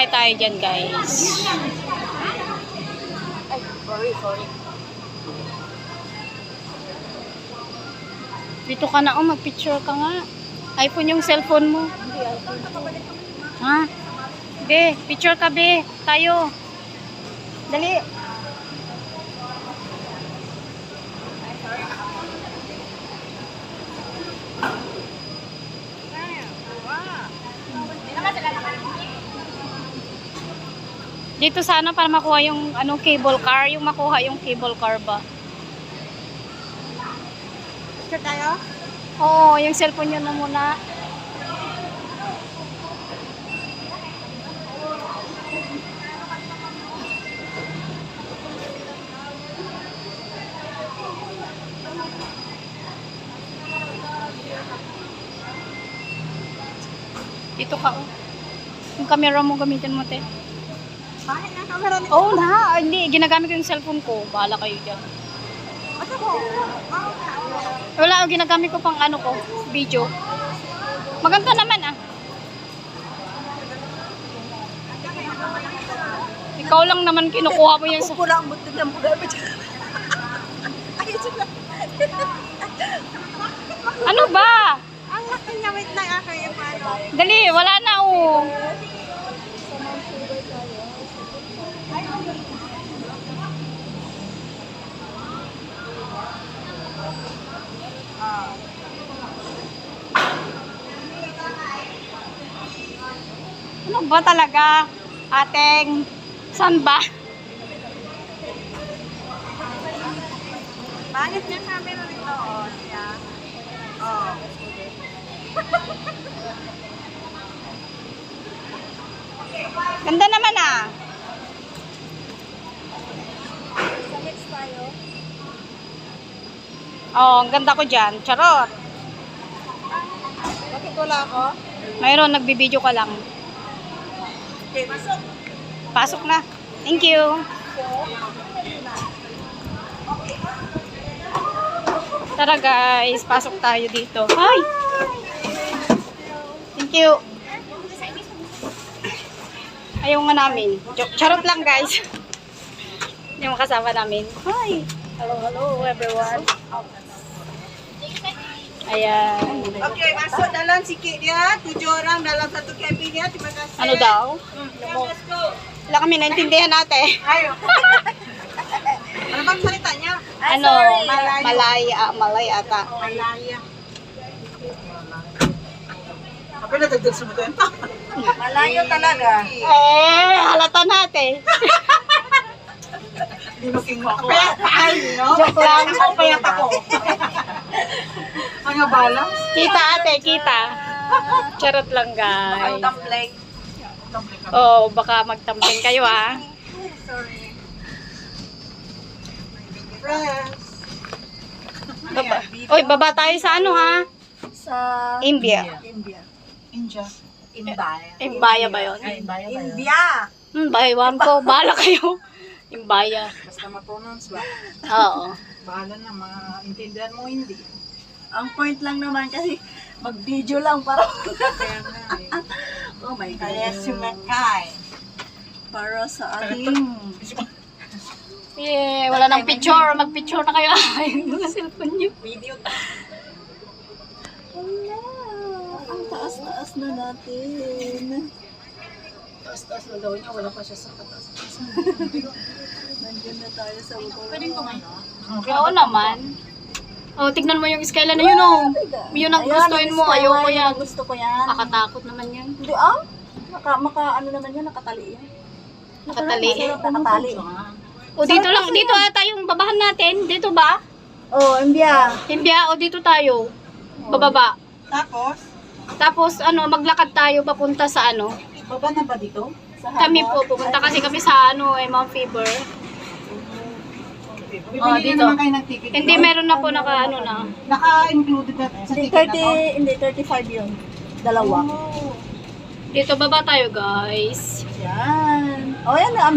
Sumakay tayo dyan, guys. Ay, sorry. Dito ka na, mag-picture ka nga. iPhone yung cellphone mo. Ha? Be, picture ka, be. Tayo. Dali. Dito sana para makuha yung cable car, yung makuha yung cable car ba. Picture tayo? Oo, yung cellphone yun na muna. Dito ka, oh. Yung camera mo gamitin mo, te. Bakit na camera nito? Oo na, hindi. Ginagamit ko yung cellphone ko. Bahala kayo dyan. Ano ko? Wala, ginagamit ko pang video. Maganda naman, ah. Ikaw lang naman kinukuha mo yan sa... Pula ang buti ng buday pa dyan. Ay, sila. Ano ba? Ang laki niya, wait lang ako yung ano. Dali, wala na, oh. Ano ba talaga? Ateng, saan ba? Pangit niya camera nito, oh. Siya. Oh. Ganda naman, ah. Sa next tayo. Oh, ang ganda ko dyan. Charot. Bakit wala ako? Mayroon, nagbibideo ka lang. Okay, masok. Pasok na. Thank you. Tara guys, pasok tayo dito. Hi! Thank you. Ayaw nga namin. Charot lang guys. Yung kasama namin. Hi! Hello everyone. Ayan. Okay, masuk dalam sikit dia. 7 orang dalam satu cabin dia. Terima kasih. Ano daw? Let's go. Wala kami naintindihan natin. Ayo. Ano bang salitanya? Ano? Malay ata. Malaya. Apa na dagdag sa mga ito? Malayo talaga. Halata natin. Hindi makingo ako. Ay, no? Joke lang. Payat ako. Ang abala? Kita ate, kita. Charot lang Ang guys. tumbling. Oh, baka magtamping kayo ah. Sorry. Press. Oy, baba tayo sa ano ha? Sa India. India. India. Imbaya. Imbaya ba yun? Imbaya. India. Baywan ko. Bahala kayo. Imbaya. Basta ma-pronounce ba? Oo. Bahala na, maintindihan mo hindi. Ang point lang naman kasi mag-video lang para kaya nga oh my God. Kaya sumakay. Para sa ating Wala nang picture. Mag-picture na kayo. Ay, mga cellphone nyo. video. Wala. Ang taas-taas na natin. Taas-taas na daw niya. Wala pa siya sa kataas-taas. Nandiyan na tayo sa baba. Pwede ito ngayon? Oo naman. Oh, tignan mo yung skyline na yun oh. Yun ang gustuin mo. Ayoko yan. Gusto ko yan. Nakatakot naman yan. Hindi ano naman yan, nakatali yan. Nakatali. Nakatali. O dito lang. Dito ata yung babahan natin. Dito ba? Oh, India. Himbya o dito tayo. Bababa. Tapos maglakad tayo papunta sa Baba na ba dito? Kami po pupunta kasi kami sa Mount Faber. Oh, dito. Naman kayo ng ticket. Hindi meron na po na. Naka-included na sa ticket na to? Hindi, 35 yun. Dalawa. Dito baba tayo guys. Yan. Oh, yan na,